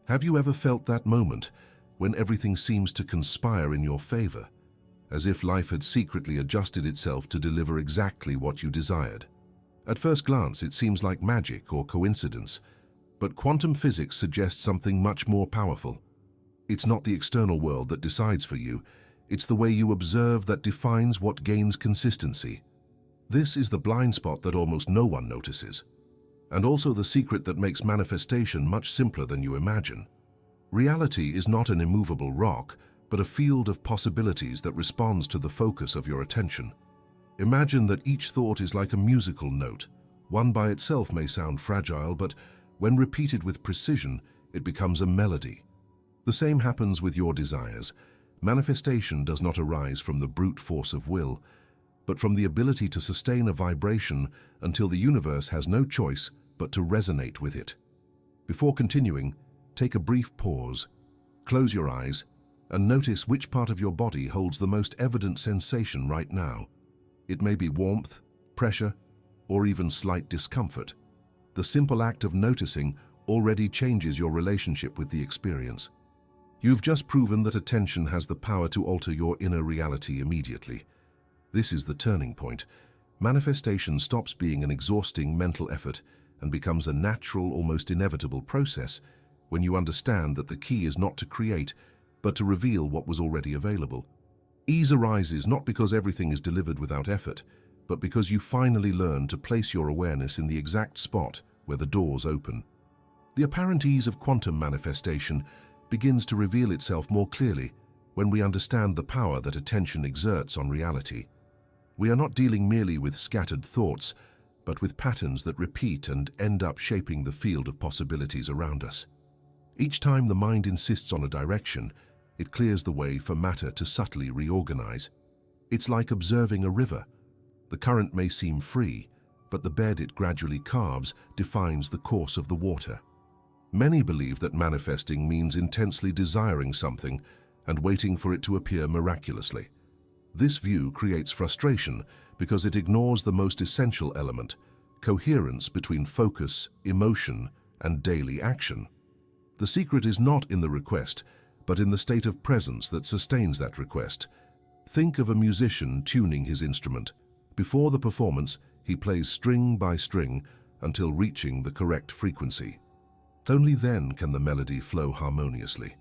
Have you ever felt that moment when everything seems to conspire in your favor, as if life had secretly adjusted itself to deliver exactly what you desired? At first glance, it seems like magic or coincidence, but quantum physics suggests something much more powerful. It's not the external world that decides for you, it's the way you observe that defines what gains consistency. This is the blind spot that almost no one notices, and also the secret that makes manifestation much simpler than you imagine. Reality is not an immovable rock, but a field of possibilities that responds to the focus of your attention. Imagine that each thought is like a musical note. One by itself may sound fragile, but when repeated with precision, it becomes a melody. The same happens with your desires. Manifestation does not arise from the brute force of will, but from the ability to sustain a vibration until the universe has no choice but to resonate with it. Before continuing, take a brief pause, close your eyes, and notice which part of your body holds the most evident sensation right now. It may be warmth, pressure, or even slight discomfort. The simple act of noticing already changes your relationship with the experience. You've just proven that attention has the power to alter your inner reality immediately. This is the turning point. Manifestation stops being an exhausting mental effort and becomes a natural, almost inevitable process when you understand that the key is not to create, but to reveal what was already available. Ease arises not because everything is delivered without effort, but because you finally learn to place your awareness in the exact spot where the doors open. The apparent ease of quantum manifestation begins to reveal itself more clearly when we understand the power that attention exerts on reality. We are not dealing merely with scattered thoughts, but with patterns that repeat and end up shaping the field of possibilities around us. Each time the mind insists on a direction, it clears the way for matter to subtly reorganize. It's like observing a river. The current may seem free, but the bed it gradually carves defines the course of the water. Many believe that manifesting means intensely desiring something and waiting for it to appear miraculously. This view creates frustration because it ignores the most essential element, coherence between focus, emotion, and daily action. The secret is not in the request, but in the state of presence that sustains that request. Think of a musician tuning his instrument. Before the performance, he plays string by string until reaching the correct frequency. Only then can the melody flow harmoniously.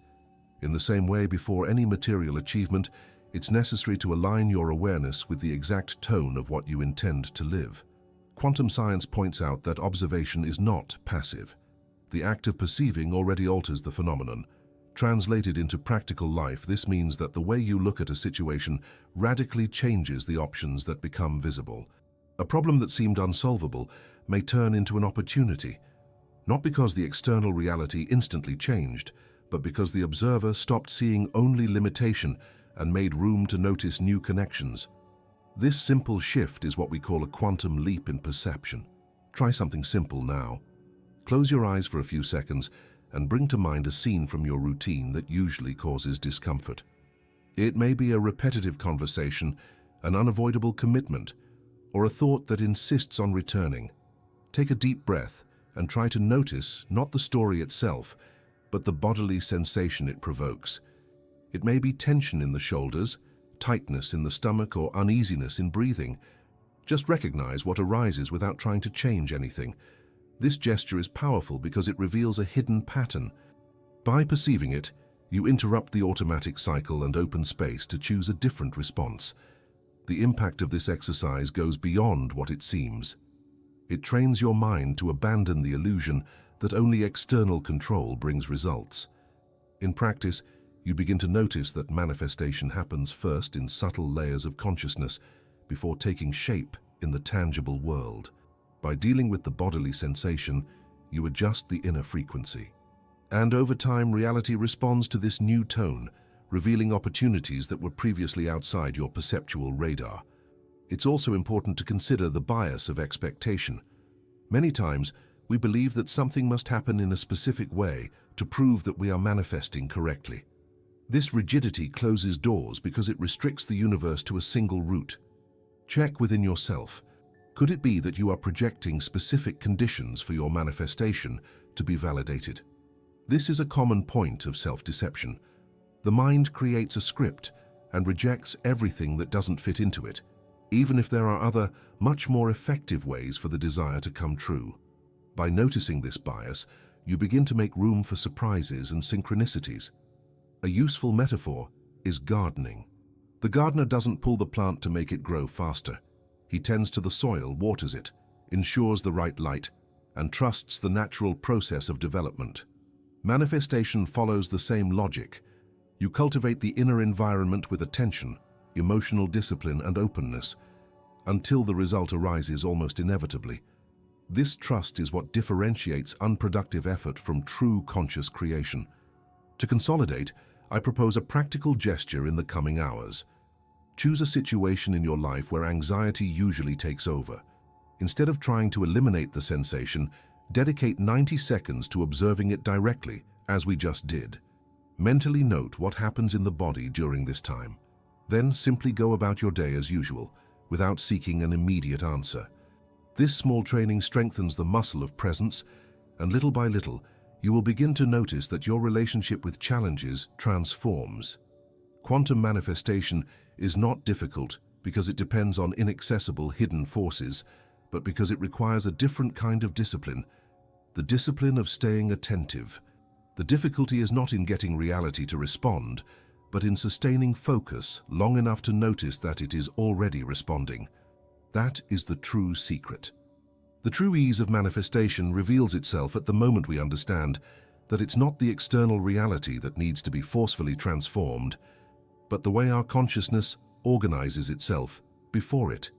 In the same way, before any material achievement, it's necessary to align your awareness with the exact tone of what you intend to live. Quantum science points out that observation is not passive. The act of perceiving already alters the phenomenon. Translated into practical life, this means that the way you look at a situation radically changes the options that become visible. A problem that seemed unsolvable may turn into an opportunity, not because the external reality instantly changed, but because the observer stopped seeing only limitation and made room to notice new connections. This simple shift is what we call a quantum leap in perception. Try something simple now. Close your eyes for a few seconds and bring to mind a scene from your routine that usually causes discomfort. It may be a repetitive conversation, an unavoidable commitment, or a thought that insists on returning. Take a deep breath and try to notice not the story itself, but the bodily sensation it provokes. It may be tension in the shoulders, tightness in the stomach, or uneasiness in breathing. Just recognize what arises without trying to change anything. This gesture is powerful because it reveals a hidden pattern. By perceiving it, you interrupt the automatic cycle and open space to choose a different response. The impact of this exercise goes beyond what it seems. It trains your mind to abandon the illusion that only external control brings results. In practice, you begin to notice that manifestation happens first in subtle layers of consciousness before taking shape in the tangible world. By dealing with the bodily sensation, you adjust the inner frequency. And over time, reality responds to this new tone, revealing opportunities that were previously outside your perceptual radar. It's also important to consider the bias of expectation. Many times, we believe that something must happen in a specific way to prove that we are manifesting correctly. This rigidity closes doors because it restricts the universe to a single route. Check within yourself. Could it be that you are projecting specific conditions for your manifestation to be validated? This is a common point of self-deception. The mind creates a script and rejects everything that doesn't fit into it, even if there are other, much more effective ways for the desire to come true. By noticing this bias, you begin to make room for surprises and synchronicities. A useful metaphor is gardening. The gardener doesn't pull the plant to make it grow faster. He tends to the soil, waters it, ensures the right light, and trusts the natural process of development. Manifestation follows the same logic. You cultivate the inner environment with attention, emotional discipline, and openness, until the result arises almost inevitably. This trust is what differentiates unproductive effort from true conscious creation. To consolidate, I propose a practical gesture in the coming hours. Choose a situation in your life where anxiety usually takes over. Instead of trying to eliminate the sensation, dedicate 90 seconds to observing it directly, as we just did. Mentally note what happens in the body during this time. Then simply go about your day as usual, without seeking an immediate answer. This small training strengthens the muscle of presence, and little by little, you will begin to notice that your relationship with challenges transforms. Quantum manifestation is not difficult because it depends on inaccessible hidden forces, but because it requires a different kind of discipline, the discipline of staying attentive. The difficulty is not in getting reality to respond, but in sustaining focus long enough to notice that it is already responding. That is the true secret. The true ease of manifestation reveals itself at the moment we understand that it's not the external reality that needs to be forcefully transformed, but the way our consciousness organizes itself before it.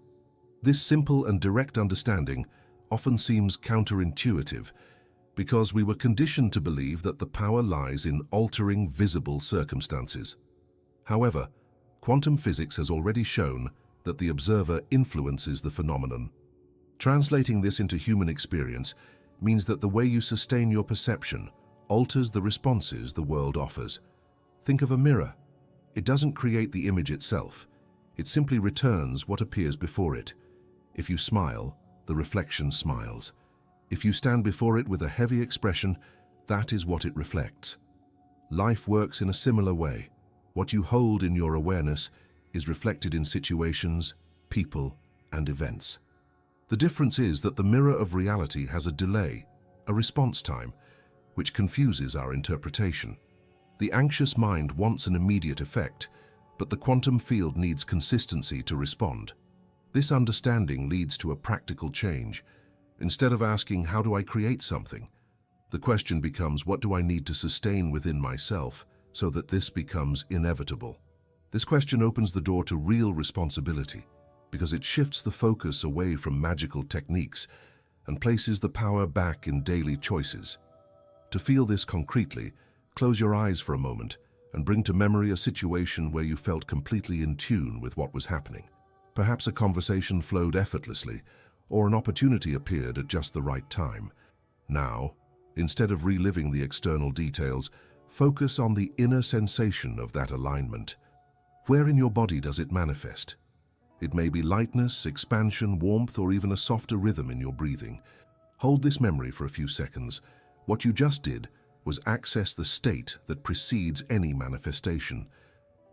This simple and direct understanding often seems counterintuitive because we were conditioned to believe that the power lies in altering visible circumstances. However, quantum physics has already shown that the observer influences the phenomenon. Translating this into human experience means that the way you sustain your perception alters the responses the world offers. Think of a mirror. It doesn't create the image itself. It simply returns what appears before it. If you smile, the reflection smiles. If you stand before it with a heavy expression, that is what it reflects. Life works in a similar way. What you hold in your awareness is reflected in situations, people, and events. The difference is that the mirror of reality has a delay, a response time, which confuses our interpretation. The anxious mind wants an immediate effect, but the quantum field needs consistency to respond. This understanding leads to a practical change. Instead of asking, how do I create something? The question becomes, what do I need to sustain within myself so that this becomes inevitable? This question opens the door to real responsibility because it shifts the focus away from magical techniques and places the power back in daily choices. To feel this concretely, close your eyes for a moment and bring to memory a situation where you felt completely in tune with what was happening. Perhaps a conversation flowed effortlessly, or an opportunity appeared at just the right time. Now, instead of reliving the external details, focus on the inner sensation of that alignment. Where in your body does it manifest? It may be lightness, expansion, warmth, or even a softer rhythm in your breathing. Hold this memory for a few seconds. What you just did was access the state that precedes any manifestation.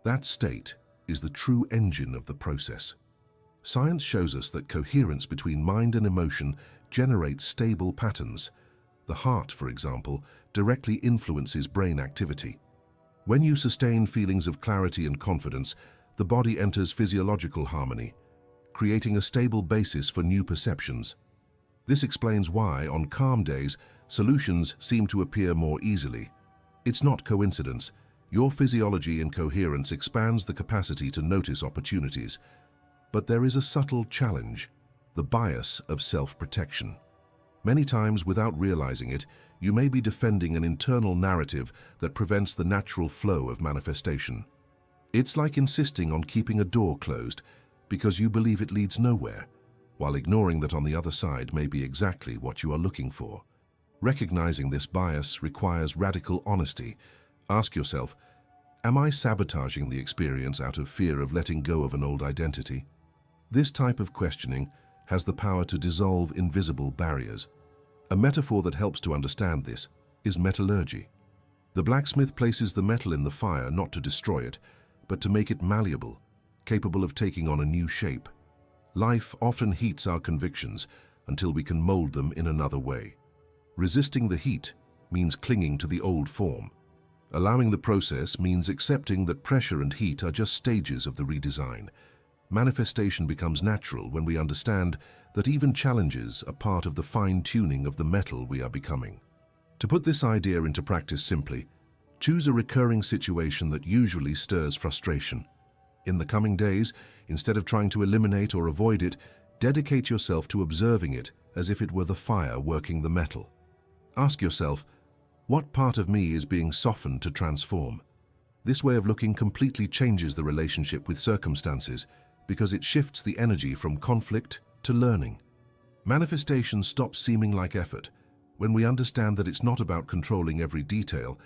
That state is the true engine of the process. Science shows us that coherence between mind and emotion generates stable patterns. The heart, for example, directly influences brain activity. When you sustain feelings of clarity and confidence, the body enters physiological harmony, creating a stable basis for new perceptions. This explains why, on calm days, solutions seem to appear more easily. It's not coincidence. Your physiology and coherence expands the capacity to notice opportunities. But there is a subtle challenge, the bias of self-protection. Many times, without realizing it, you may be defending an internal narrative that prevents the natural flow of manifestation. It's like insisting on keeping a door closed because you believe it leads nowhere, while ignoring that on the other side may be exactly what you are looking for. Recognizing this bias requires radical honesty. Ask yourself, am I sabotaging the experience out of fear of letting go of an old identity? This type of questioning has the power to dissolve invisible barriers. A metaphor that helps to understand this is metallurgy. The blacksmith places the metal in the fire not to destroy it, but to make it malleable, capable of taking on a new shape. Life often heats our convictions until we can mold them in another way. Resisting the heat means clinging to the old form. Allowing the process means accepting that pressure and heat are just stages of the redesign. Manifestation becomes natural when we understand that even challenges are part of the fine-tuning of the metal we are becoming. To put this idea into practice simply, choose a recurring situation that usually stirs frustration. In the coming days, instead of trying to eliminate or avoid it, dedicate yourself to observing it as if it were the fire working the metal. Ask yourself, what part of me is being softened to transform? This way of looking completely changes the relationship with circumstances because it shifts the energy from conflict to learning. Manifestation stops seeming like effort when we understand that it's not about controlling every detail,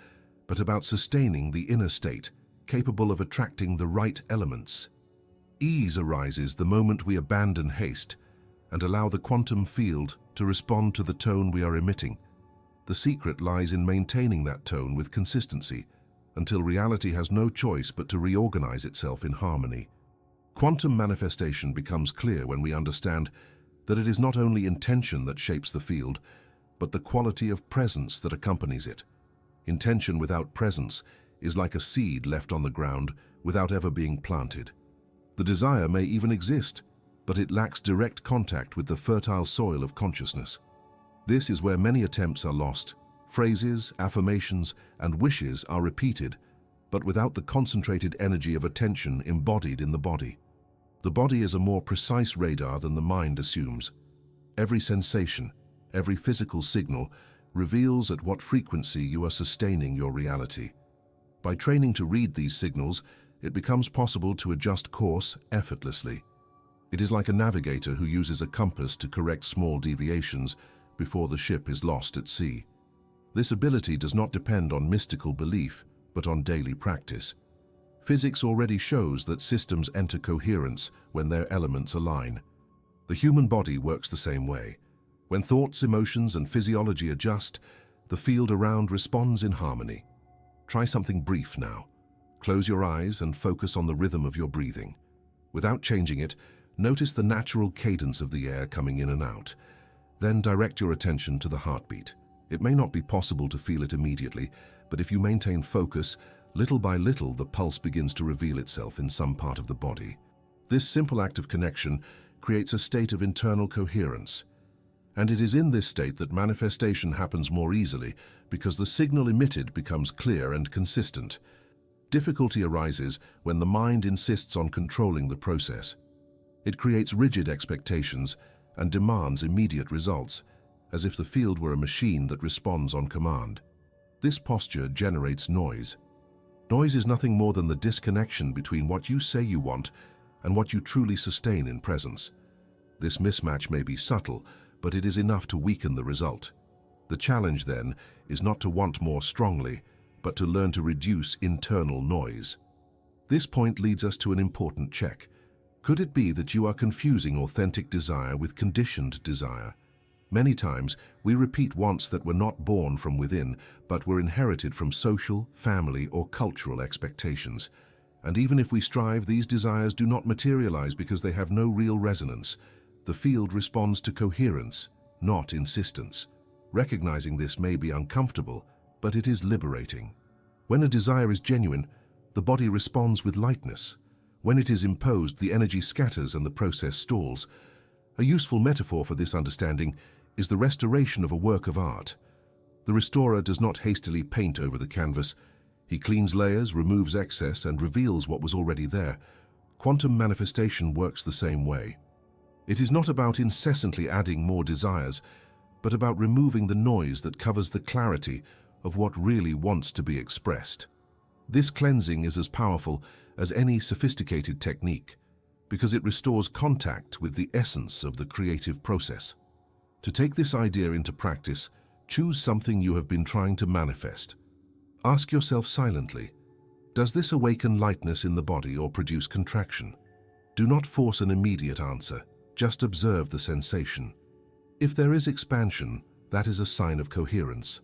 but about sustaining the inner state, capable of attracting the right elements. Ease arises the moment we abandon haste and allow the quantum field to respond to the tone we are emitting. The secret lies in maintaining that tone with consistency until reality has no choice but to reorganize itself in harmony. Quantum manifestation becomes clear when we understand that it is not only intention that shapes the field, but the quality of presence that accompanies it. Intention without presence is like a seed left on the ground without ever being planted. The desire may even exist, but it lacks direct contact with the fertile soil of consciousness. This is where many attempts are lost. Phrases, affirmations, and wishes are repeated, but without the concentrated energy of attention embodied in the body. The body is a more precise radar than the mind assumes. Every sensation, every physical signal reveals at what frequency you are sustaining your reality. By training to read these signals, it becomes possible to adjust course effortlessly. It is like a navigator who uses a compass to correct small deviations before the ship is lost at sea. This ability does not depend on mystical belief, but on daily practice. Physics already shows that systems enter coherence when their elements align. The human body works the same way. When thoughts, emotions, and physiology adjust, the field around responds in harmony. Try something brief now. Close your eyes and focus on the rhythm of your breathing. Without changing it, notice the natural cadence of the air coming in and out. Then direct your attention to the heartbeat. It may not be possible to feel it immediately, but if you maintain focus, little by little the pulse begins to reveal itself in some part of the body. This simple act of connection creates a state of internal coherence. And it is in this state that manifestation happens more easily because the signal emitted becomes clear and consistent. Difficulty arises when the mind insists on controlling the process. It creates rigid expectations and demands immediate results, as if the field were a machine that responds on command. This posture generates noise. Noise is nothing more than the disconnection between what you say you want and what you truly sustain in presence. This mismatch may be subtle, but it is enough to weaken the result. The challenge, then, is not to want more strongly, but to learn to reduce internal noise. This point leads us to an important check. Could it be that you are confusing authentic desire with conditioned desire? Many times, we repeat wants that were not born from within, but were inherited from social, family, or cultural expectations. And even if we strive, these desires do not materialize because they have no real resonance. The field responds to coherence, not insistence. Recognizing this may be uncomfortable, but it is liberating. When a desire is genuine, the body responds with lightness. When it is imposed, the energy scatters and the process stalls. A useful metaphor for this understanding is the restoration of a work of art. The restorer does not hastily paint over the canvas. He cleans layers, removes excess, and reveals what was already there. Quantum manifestation works the same way. It is not about incessantly adding more desires, but about removing the noise that covers the clarity of what really wants to be expressed. This cleansing is as powerful as any sophisticated technique, because it restores contact with the essence of the creative process. To take this idea into practice, choose something you have been trying to manifest. Ask yourself silently, does this awaken lightness in the body or produce contraction? Do not force an immediate answer, just observe the sensation. If there is expansion, that is a sign of coherence.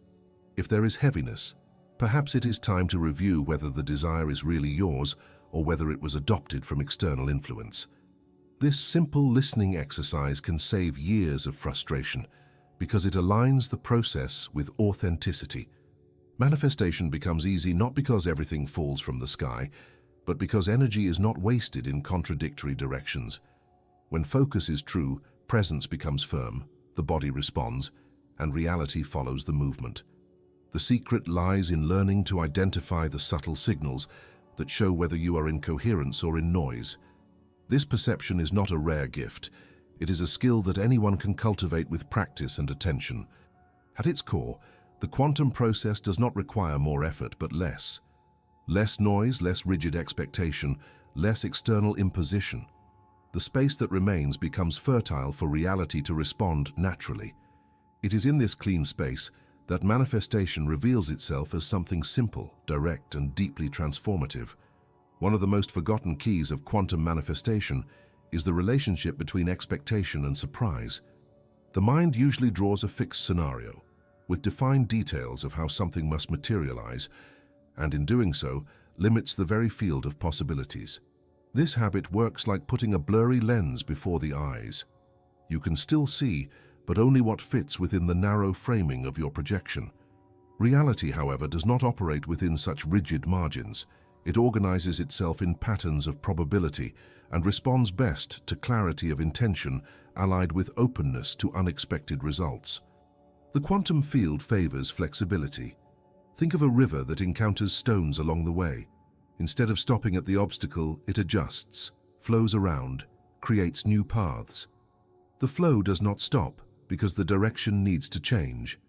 If there is heaviness, Perhaps it is time to review whether the desire is really yours or whether it was adopted from external influence. This simple listening exercise can save years of frustration because it aligns the process with authenticity. Manifestation becomes easy not because everything falls from the sky, but because energy is not wasted in contradictory directions. When focus is true, presence becomes firm, the body responds, and reality follows the movement. The secret lies in learning to identify the subtle signals that show whether you are in coherence or in noise. This perception is not a rare gift. It is a skill that anyone can cultivate with practice and attention. At its core, the quantum process does not require more effort, but less. Less noise, less rigid expectation, less external imposition. The space that remains becomes fertile for reality to respond naturally. It is in this clean space that manifestation reveals itself as something simple, direct, and deeply transformative. One of the most forgotten keys of quantum manifestation is the relationship between expectation and surprise. The mind usually draws a fixed scenario, with defined details of how something must materialize, and in doing so, limits the very field of possibilities. This habit works like putting a blurry lens before the eyes. You can still see, but only what fits within the narrow framing of your projection. Reality, however, does not operate within such rigid margins. It organizes itself in patterns of probability and responds best to clarity of intention allied with openness to unexpected results. The quantum field favors flexibility. Think of a river that encounters stones along the way. Instead of stopping at the obstacle, it adjusts, flows around, creates new paths. The flow does not stop because the direction needs to change.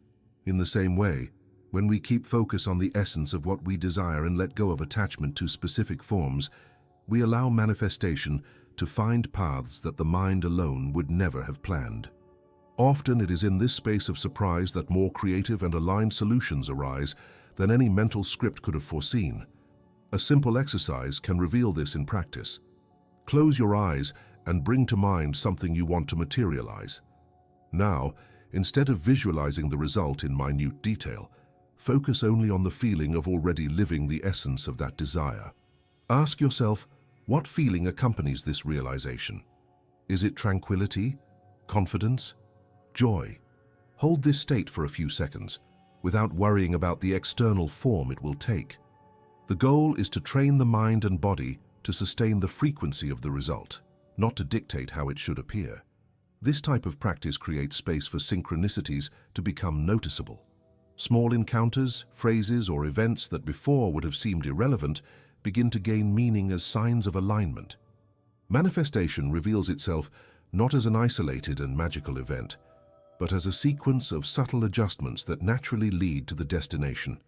In the same way, when we keep focus on the essence of what we desire and let go of attachment to specific forms, we allow manifestation to find paths that the mind alone would never have planned. Often it is in this space of surprise that more creative and aligned solutions arise than any mental script could have foreseen. A simple exercise can reveal this in practice. Close your eyes and bring to mind something you want to materialize. Now, instead of visualizing the result in minute detail, focus only on the feeling of already living the essence of that desire. Ask yourself, what feeling accompanies this realization? Is it tranquility, confidence, joy? Hold this state for a few seconds, without worrying about the external form it will take. The goal is to train the mind and body to sustain the frequency of the result, not to dictate how it should appear. This type of practice creates space for synchronicities to become noticeable. Small encounters, phrases, or events that before would have seemed irrelevant begin to gain meaning as signs of alignment. Manifestation reveals itself not as an isolated and magical event, but as a sequence of subtle adjustments that naturally lead to the destination.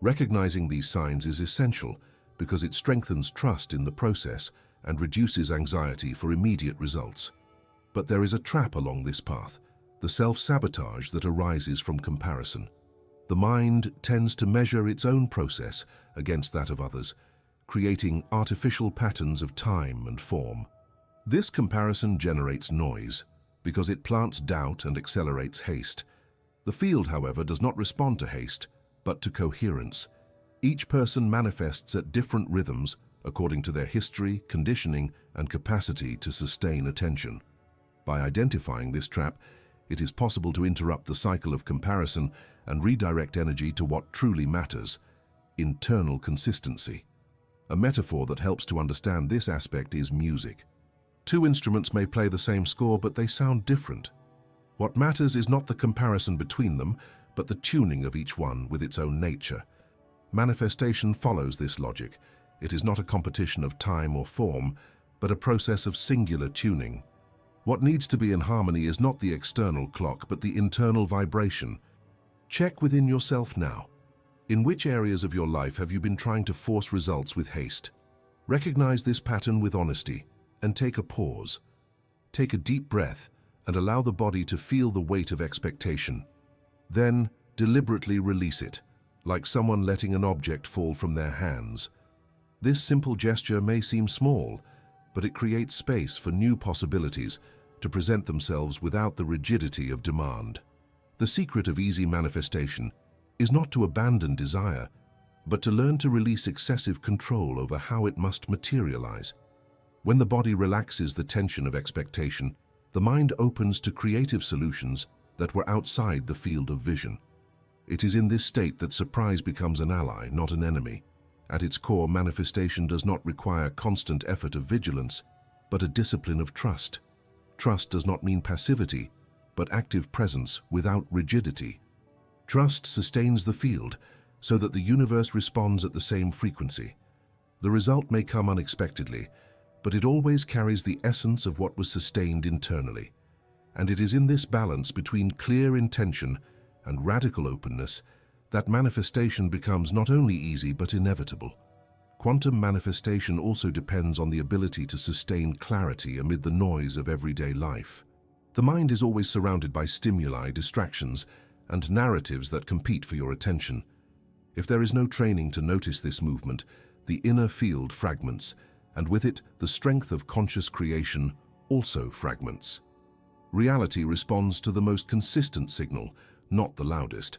Recognizing these signs is essential because it strengthens trust in the process and reduces anxiety for immediate results. But there is a trap along this path, the self-sabotage that arises from comparison. The mind tends to measure its own process against that of others, creating artificial patterns of time and form. This comparison generates noise because it plants doubt and accelerates haste. The field, however, does not respond to haste, but to coherence. Each person manifests at different rhythms according to their history, conditioning, and capacity to sustain attention. By identifying this trap, it is possible to interrupt the cycle of comparison and redirect energy to what truly matters: internal consistency. A metaphor that helps to understand this aspect is music. Two instruments may play the same score, but they sound different. What matters is not the comparison between them, but the tuning of each one with its own nature. Manifestation follows this logic. It is not a competition of time or form, but a process of singular tuning. What needs to be in harmony is not the external clock, but the internal vibration. Check within yourself now. In which areas of your life have you been trying to force results with haste? Recognize this pattern with honesty and take a pause. Take a deep breath and allow the body to feel the weight of expectation. Then deliberately release it, like someone letting an object fall from their hands. This simple gesture may seem small, but it creates space for new possibilities to present themselves without the rigidity of demand. The secret of easy manifestation is not to abandon desire, but to learn to release excessive control over how it must materialize. When the body relaxes the tension of expectation, the mind opens to creative solutions that were outside the field of vision. It is in this state that surprise becomes an ally, not an enemy. At its core, manifestation does not require constant effort of vigilance, but a discipline of trust. Trust does not mean passivity, but active presence without rigidity. Trust sustains the field so that the universe responds at the same frequency. The result may come unexpectedly, but it always carries the essence of what was sustained internally. And it is in this balance between clear intention and radical openness that manifestation becomes not only easy but inevitable. Quantum manifestation also depends on the ability to sustain clarity amid the noise of everyday life. The mind is always surrounded by stimuli, distractions, and narratives that compete for your attention. If there is no training to notice this movement, the inner field fragments, and with it, the strength of conscious creation also fragments. Reality responds to the most consistent signal, not the loudest.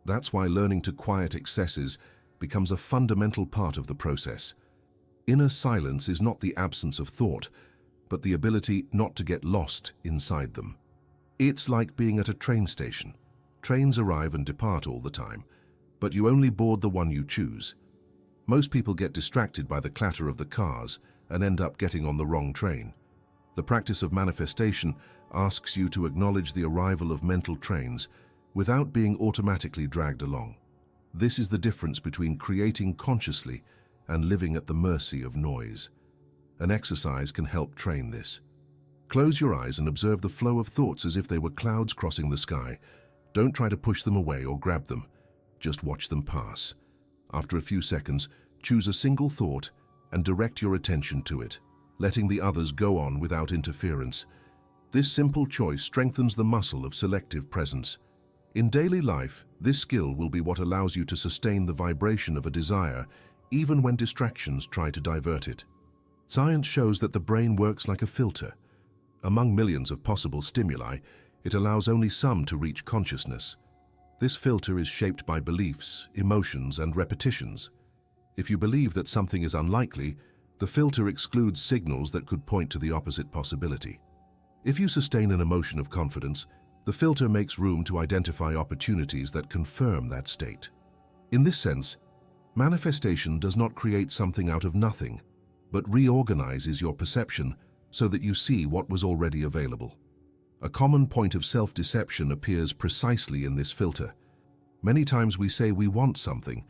That's why learning to quiet excesses becomes a fundamental part of the process. Inner silence is not the absence of thought, but the ability not to get lost inside them. It's like being at a train station. Trains arrive and depart all the time, but you only board the one you choose. Most people get distracted by the clatter of the cars and end up getting on the wrong train. The practice of manifestation asks you to acknowledge the arrival of mental trains without being automatically dragged along. This is the difference between creating consciously and living at the mercy of noise. An exercise can help train this. Close your eyes and observe the flow of thoughts as if they were clouds crossing the sky. Don't try to push them away or grab them. Just watch them pass. After a few seconds, choose a single thought and direct your attention to it, letting the others go on without interference. This simple choice strengthens the muscle of selective presence. In daily life, this skill will be what allows you to sustain the vibration of a desire, even when distractions try to divert it. Science shows that the brain works like a filter. Among millions of possible stimuli, it allows only some to reach consciousness. This filter is shaped by beliefs, emotions, and repetitions. If you believe that something is unlikely, the filter excludes signals that could point to the opposite possibility. If you sustain an emotion of confidence, the filter makes room to identify opportunities that confirm that state. In this sense, manifestation does not create something out of nothing, but reorganizes your perception so that you see what was already available. A common point of self-deception appears precisely in this filter. Many times we say we want something,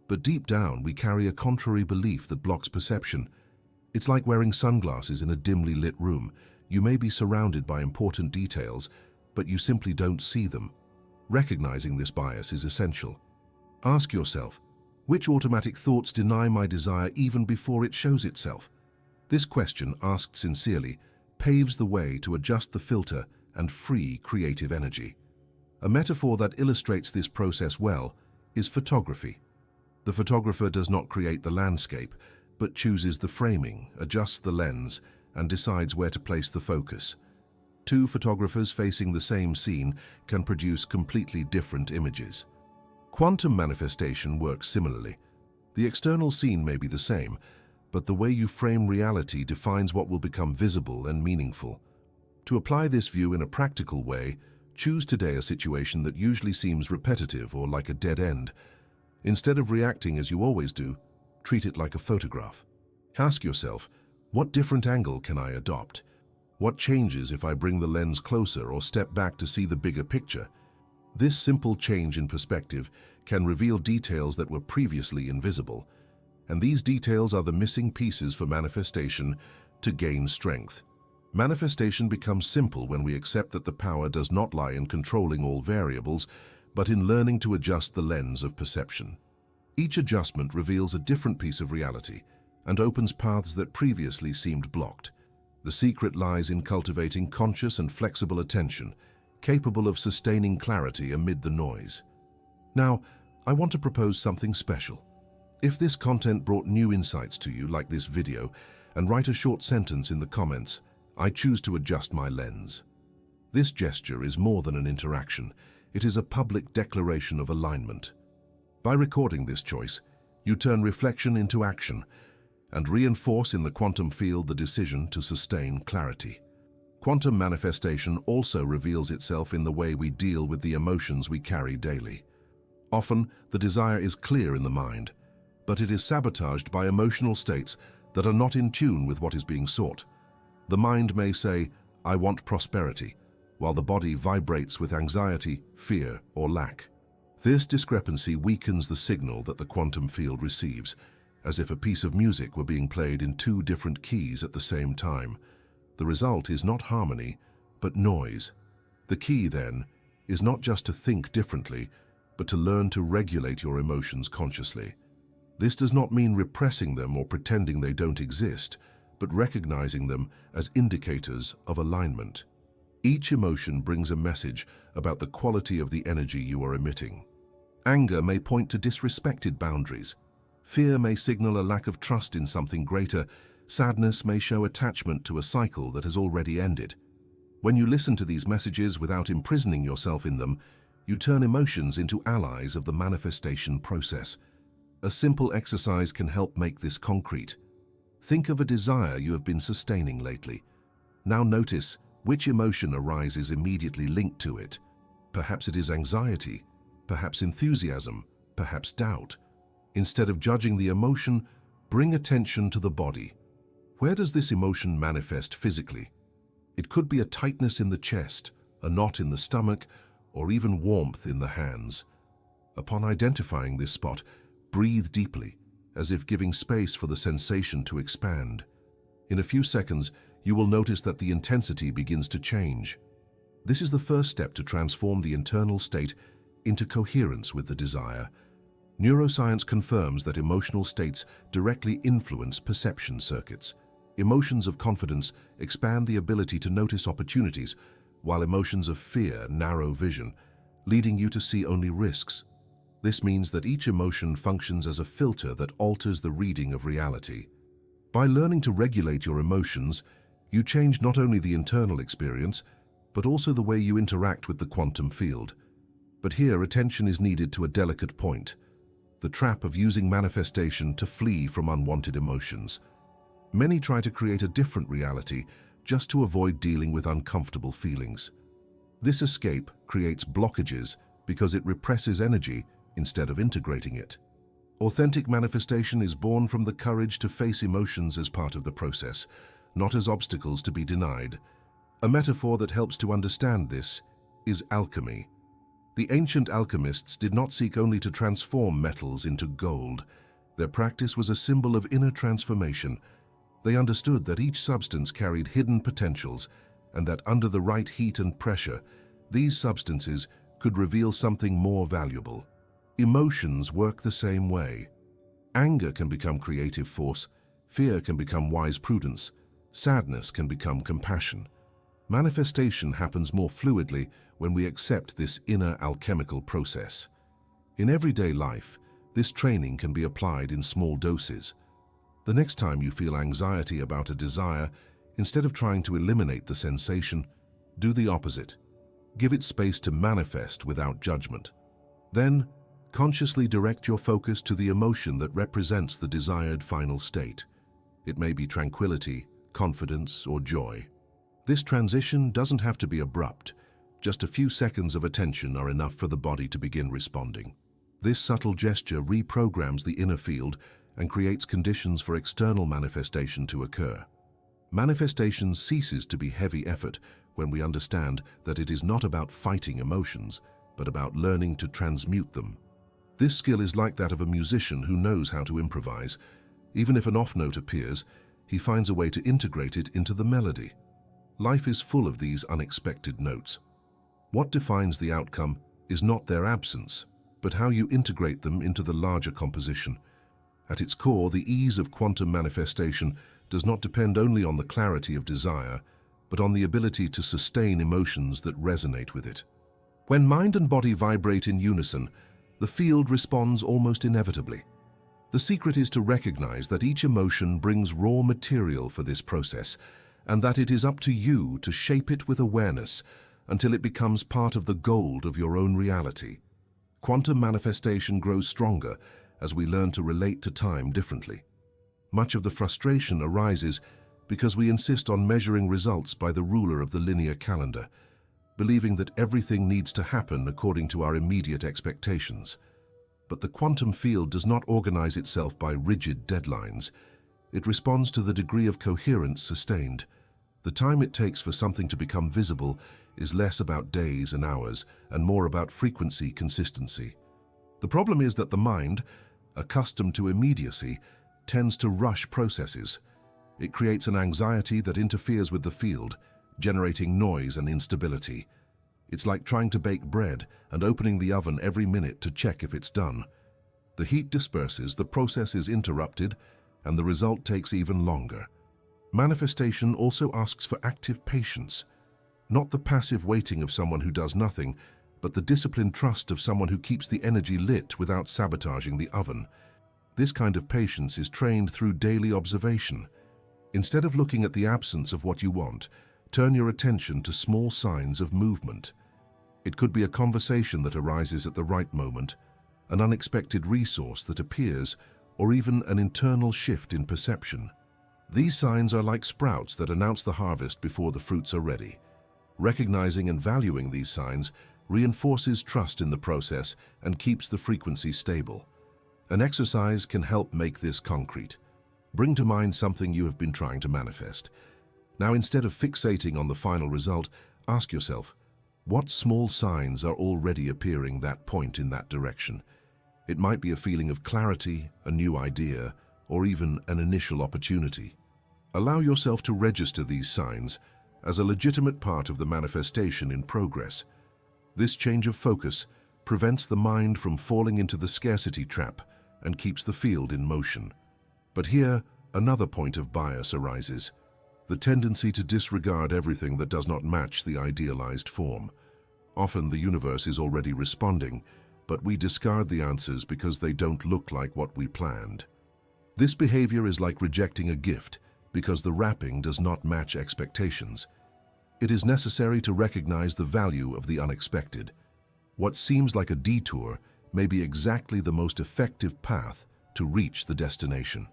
but deep down we carry a contrary belief that blocks perception. It's like wearing sunglasses in a dimly lit room. You may be surrounded by important details, but you simply don't see them. Recognizing this bias is essential. Ask yourself, which automatic thoughts deny my desire even before it shows itself? This question, asked sincerely, paves the way to adjust the filter and free creative energy. A metaphor that illustrates this process well is photography. The photographer does not create the landscape, but chooses the framing, adjusts the lens, and decides where to place the focus. Two photographers facing the same scene can produce completely different images. Quantum manifestation works similarly. The external scene may be the same, but the way you frame reality defines what will become visible and meaningful. To apply this view in a practical way, choose today a situation that usually seems repetitive or like a dead end. Instead of reacting as you always do, treat it like a photograph. Ask yourself, what different angle can I adopt? What changes if I bring the lens closer or step back to see the bigger picture? This simple change in perspective can reveal details that were previously invisible, and these details are the missing pieces for manifestation to gain strength. Manifestation becomes simple when we accept that the power does not lie in controlling all variables, but in learning to adjust the lens of perception. Each adjustment reveals a different piece of reality and opens paths that previously seemed blocked. The secret lies in cultivating conscious and flexible attention, capable of sustaining clarity amid the noise. Now, I want to propose something special. If this content brought new insights to you, like this video, and write a short sentence in the comments, I choose to adjust my lens. This gesture is more than an interaction. It is a public declaration of alignment. By recording this choice, You turn reflection into action and reinforce in the quantum field the decision to sustain clarity. Quantum manifestation also reveals itself in the way we deal with the emotions we carry daily. Often, the desire is clear in the mind, but it is sabotaged by emotional states that are not in tune with what is being sought. The mind may say, "I want prosperity," while the body vibrates with anxiety, fear, or lack. This discrepancy weakens the signal that the quantum field receives, as if a piece of music were being played in two different keys at the same time. The result is not harmony, but noise. The key, then, is not just to think differently, but to learn to regulate your emotions consciously. This does not mean repressing them or pretending they don't exist, but recognizing them as indicators of alignment. Each emotion brings a message about the quality of the energy you are emitting. Anger may point to disrespected boundaries. Fear may signal a lack of trust in something greater. Sadness may show attachment to a cycle that has already ended. When you listen to these messages without imprisoning yourself in them, you turn emotions into allies of the manifestation process. A simple exercise can help make this concrete. Think of a desire you have been sustaining lately. Now notice which emotion arises immediately linked to it. Perhaps it is anxiety, perhaps enthusiasm, perhaps doubt. Instead of judging the emotion, bring attention to the body. Where does this emotion manifest physically? It could be a tightness in the chest, a knot in the stomach, or even warmth in the hands. Upon identifying this spot, breathe deeply, as if giving space for the sensation to expand. In a few seconds, you will notice that the intensity begins to change. This is the first step to transform the internal state into coherence with the desire. Neuroscience confirms that emotional states directly influence perception circuits. Emotions of confidence expand the ability to notice opportunities, while emotions of fear narrow vision, leading you to see only risks. This means that each emotion functions as a filter that alters the reading of reality. By learning to regulate your emotions, you change not only the internal experience, but also the way you interact with the quantum field. But here, attention is needed to a delicate point: the trap of using manifestation to flee from unwanted emotions. Many try to create a different reality just to avoid dealing with uncomfortable feelings. This escape creates blockages because it represses energy instead of integrating it. Authentic manifestation is born from the courage to face emotions as part of the process, not as obstacles to be denied. A metaphor that helps to understand this is alchemy. The ancient alchemists did not seek only to transform metals into gold. Their practice was a symbol of inner transformation. They understood that each substance carried hidden potentials, and that under the right heat and pressure, these substances could reveal something more valuable. Emotions work the same way. Anger can become creative force, fear can become wise prudence, sadness can become compassion. Manifestation happens more fluidly when we accept this inner alchemical process. In everyday life, this training can be applied in small doses. The next time you feel anxiety about a desire, instead of trying to eliminate the sensation, do the opposite. Give it space to manifest without judgment. Then, consciously direct your focus to the emotion that represents the desired final state. It may be tranquility, confidence, or joy. This transition doesn't have to be abrupt. Just a few seconds of attention are enough for the body to begin responding. This subtle gesture reprograms the inner field and creates conditions for external manifestation to occur. Manifestation ceases to be heavy effort when we understand that it is not about fighting emotions, but about learning to transmute them. This skill is like that of a musician who knows how to improvise. Even if an off note appears, he finds a way to integrate it into the melody. Life is full of these unexpected notes. What defines the outcome is not their absence, but how you integrate them into the larger composition. At its core, the ease of quantum manifestation does not depend only on the clarity of desire, but on the ability to sustain emotions that resonate with it. When mind and body vibrate in unison, the field responds almost inevitably. The secret is to recognize that each emotion brings raw material for this process, and that it is up to you to shape it with awareness until it becomes part of the gold of your own reality. Quantum manifestation grows stronger as we learn to relate to time differently. Much of the frustration arises because we insist on measuring results by the ruler of the linear calendar, believing that everything needs to happen according to our immediate expectations. But the quantum field does not organize itself by rigid deadlines. It responds to the degree of coherence sustained. The time it takes for something to become visible is less about days and hours and more about frequency consistency. The problem is that the mind, accustomed to immediacy, tends to rush processes. It creates an anxiety that interferes with the field, generating noise and instability. It's like trying to bake bread and opening the oven every minute to check if it's done. The heat disperses, the process is interrupted, and the result takes even longer. Manifestation also asks for active patience, not the passive waiting of someone who does nothing, but the disciplined trust of someone who keeps the energy lit without sabotaging the oven. This kind of patience is trained through daily observation. Instead of looking at the absence of what you want, turn your attention to small signs of movement. It could be a conversation that arises at the right moment, an unexpected resource that appears, or even an internal shift in perception. These signs are like sprouts that announce the harvest before the fruits are ready. Recognizing and valuing these signs reinforces trust in the process and keeps the frequency stable. An exercise can help make this concrete. Bring to mind something you have been trying to manifest. Now, instead of fixating on the final result, ask yourself, what small signs are already appearing that point in that direction? It might be a feeling of clarity, a new idea, or even an initial opportunity. Allow yourself to register these signs as a legitimate part of the manifestation in progress. This change of focus prevents the mind from falling into the scarcity trap and keeps the field in motion. But here, another point of bias arises: the tendency to disregard everything that does not match the idealized form. Often the universe is already responding, but we discard the answers because they don't look like what we planned. This behavior is like rejecting a gift because the wrapping does not match expectations. It is necessary to recognize the value of the unexpected. What seems like a detour may be exactly the most effective path to reach the destination.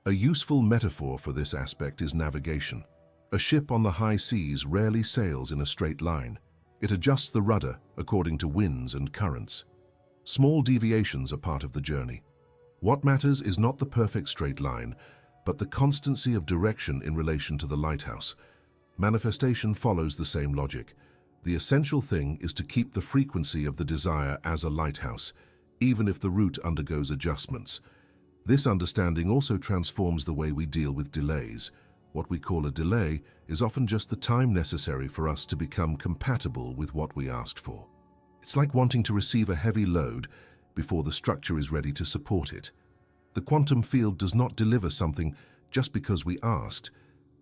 A useful metaphor for this aspect is navigation. A ship on the high seas rarely sails in a straight line. It adjusts the rudder according to winds and currents. Small deviations are part of the journey. What matters is not the perfect straight line, but the constancy of direction in relation to the lighthouse. Manifestation follows the same logic. The essential thing is to keep the frequency of the desire as a lighthouse, even if the route undergoes adjustments. This understanding also transforms the way we deal with delays. What we call a delay is often just the time necessary for us to become compatible with what we asked for. It's like wanting to receive a heavy load before the structure is ready to support it. The quantum field does not deliver something just because we asked,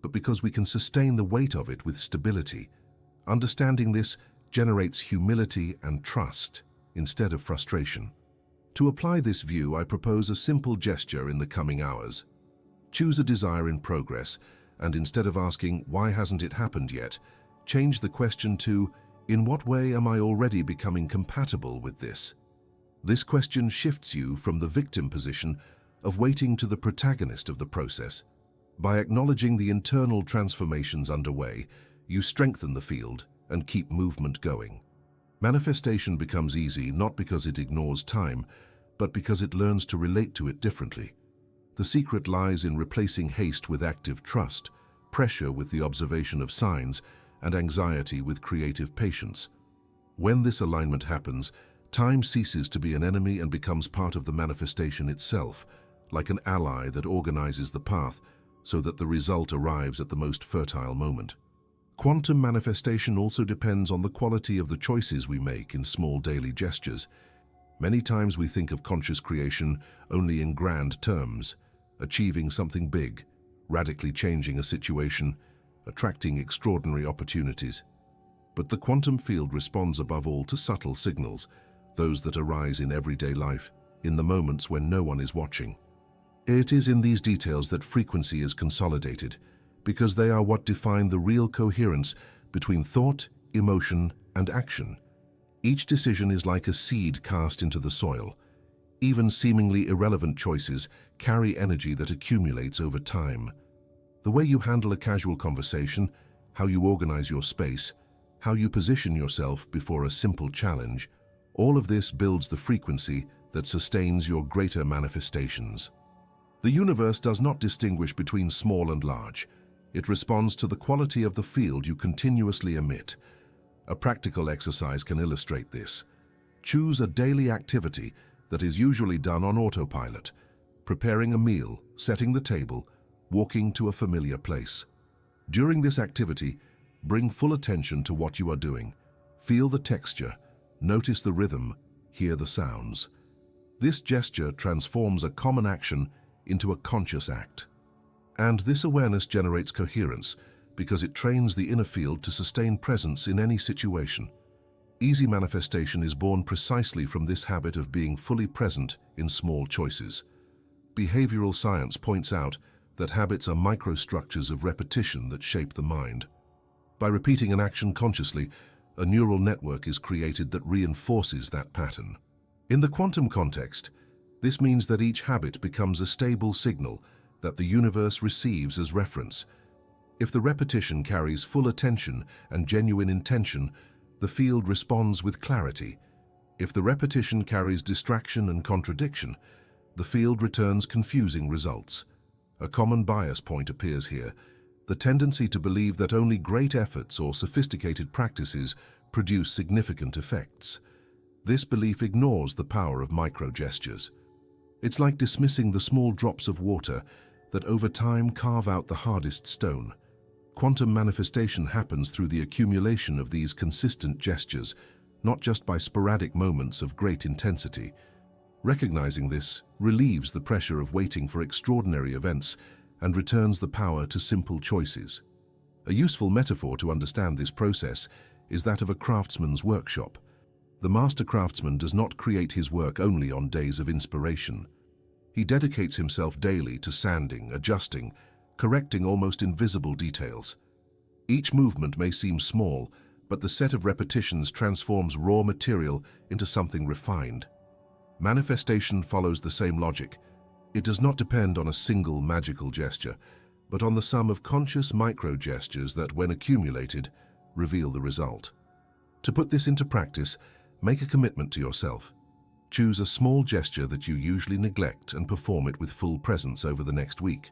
but because we can sustain the weight of it with stability. Understanding this generates humility and trust instead of frustration. To apply this view, I propose a simple gesture in the coming hours. Choose a desire in progress, and instead of asking, "Why hasn't it happened yet?" change the question to, "In what way am I already becoming compatible with this?" This question shifts you from the victim position of waiting to the protagonist of the process. By acknowledging the internal transformations underway, you strengthen the field and keep movement going. Manifestation becomes easy not because it ignores time, but because it learns to relate to it differently. The secret lies in replacing haste with active trust, pressure with the observation of signs, and anxiety with creative patience. When this alignment happens, time ceases to be an enemy and becomes part of the manifestation itself, like an ally that organizes the path so that the result arrives at the most fertile moment. Quantum manifestation also depends on the quality of the choices we make in small daily gestures. Many times we think of conscious creation only in grand terms, achieving something big, radically changing a situation, attracting extraordinary opportunities. But the quantum field responds above all to subtle signals, those that arise in everyday life, in the moments when no one is watching. It is in these details that frequency is consolidated, because they are what define the real coherence between thought, emotion, and action. Each decision is like a seed cast into the soil. Even seemingly irrelevant choices carry energy that accumulates over time. The way you handle a casual conversation, how you organize your space, how you position yourself before a simple challenge, all of this builds the frequency that sustains your greater manifestations. The universe does not distinguish between small and large. It responds to the quality of the field you continuously emit. A practical exercise can illustrate this. Choose a daily activity that is usually done on autopilot: preparing a meal, setting the table, walking to a familiar place. During this activity, bring full attention to what you are doing. Feel the texture, notice the rhythm, hear the sounds. This gesture transforms a common action into a conscious act. And this awareness generates coherence because it trains the inner field to sustain presence in any situation. Easy manifestation is born precisely from this habit of being fully present in small choices. Behavioral science points out that habits are microstructures of repetition that shape the mind. By repeating an action consciously, a neural network is created that reinforces that pattern. In the quantum context, this means that each habit becomes a stable signal that the universe receives as reference. If the repetition carries full attention and genuine intention, the field responds with clarity. If the repetition carries distraction and contradiction, the field returns confusing results. A common bias point appears here: the tendency to believe that only great efforts or sophisticated practices produce significant effects. This belief ignores the power of micro-gestures. It's like dismissing the small drops of water that over time carve out the hardest stone. Quantum manifestation happens through the accumulation of these consistent gestures, not just by sporadic moments of great intensity. Recognizing this relieves the pressure of waiting for extraordinary events and returns the power to simple choices. A useful metaphor to understand this process is that of a craftsman's workshop. The master craftsman does not create his work only on days of inspiration. He dedicates himself daily to sanding, adjusting, correcting almost invisible details. Each movement may seem small, but the set of repetitions transforms raw material into something refined. Manifestation follows the same logic. It does not depend on a single magical gesture, but on the sum of conscious micro-gestures that, when accumulated, reveal the result. To put this into practice, make a commitment to yourself. Choose a small gesture that you usually neglect and perform it with full presence over the next week.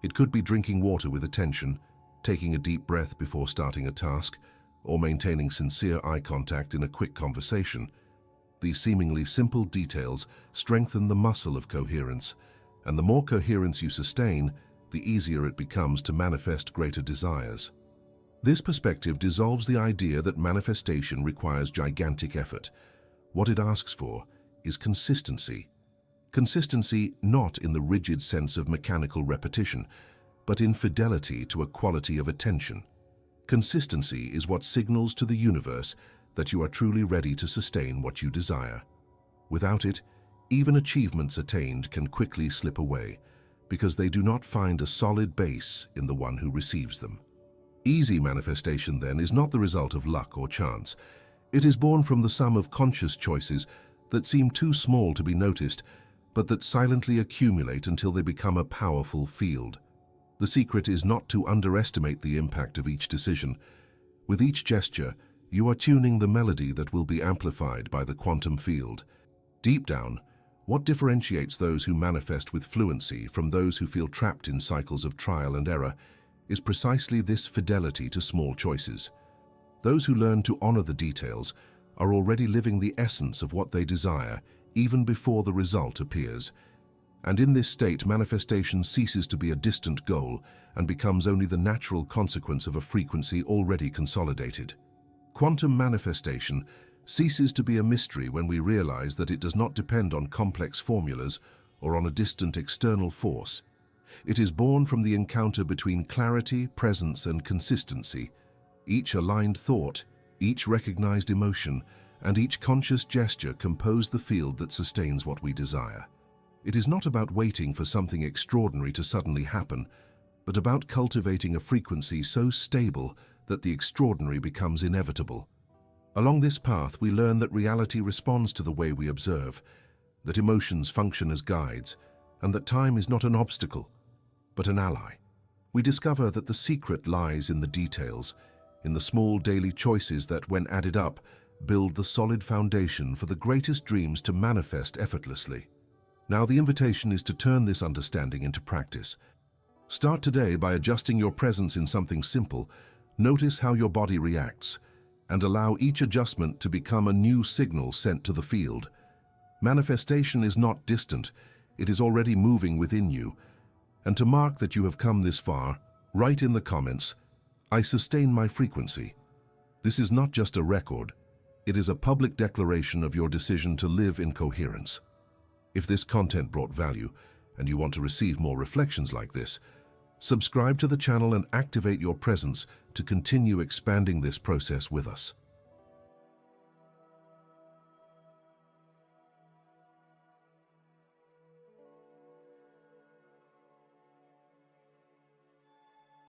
It could be drinking water with attention, taking a deep breath before starting a task, or maintaining sincere eye contact in a quick conversation. These seemingly simple details strengthen the muscle of coherence, and the more coherence you sustain, the easier it becomes to manifest greater desires. This perspective dissolves the idea that manifestation requires gigantic effort. What it asks for is consistency. Consistency not in the rigid sense of mechanical repetition, but in fidelity to a quality of attention. Consistency is what signals to the universe that you are truly ready to sustain what you desire. Without it, even achievements attained can quickly slip away, because they do not find a solid base in the one who receives them. Easy manifestation, then, is not the result of luck or chance. It is born from the sum of conscious choices that seem too small to be noticed, but that silently accumulate until they become a powerful field. The secret is not to underestimate the impact of each decision. With each gesture, you are tuning the melody that will be amplified by the quantum field. Deep down, what differentiates those who manifest with fluency from those who feel trapped in cycles of trial and error is precisely this fidelity to small choices. Those who learn to honor the details are already living the essence of what they desire, even before the result appears. And in this state, manifestation ceases to be a distant goal and becomes only the natural consequence of a frequency already consolidated. Quantum manifestation ceases to be a mystery when we realize that it does not depend on complex formulas or on a distant external force. It is born from the encounter between clarity, presence, and consistency. Each aligned thought, each recognized emotion, and each conscious gesture compose the field that sustains what we desire. It is not about waiting for something extraordinary to suddenly happen, but about cultivating a frequency so stable that the extraordinary becomes inevitable. Along this path, we learn that reality responds to the way we observe. that emotions function as guides, and that time is not an obstacle, but an ally. We discover that the secret lies in the details, in the small daily choices that, when added up, build the solid foundation for the greatest dreams to manifest effortlessly. Now the invitation is to turn this understanding into practice. Start today by adjusting your presence in something simple. Notice how your body reacts, and allow each adjustment to become a new signal sent to the field. Manifestation is not distant, it is already moving within you. And to mark that you have come this far, write in the comments, "I sustain my frequency." This is not just a record, it is a public declaration of your decision to live in coherence. If this content brought value, and you want to receive more reflections like this, subscribe to the channel and activate your presence to continue expanding this process with us.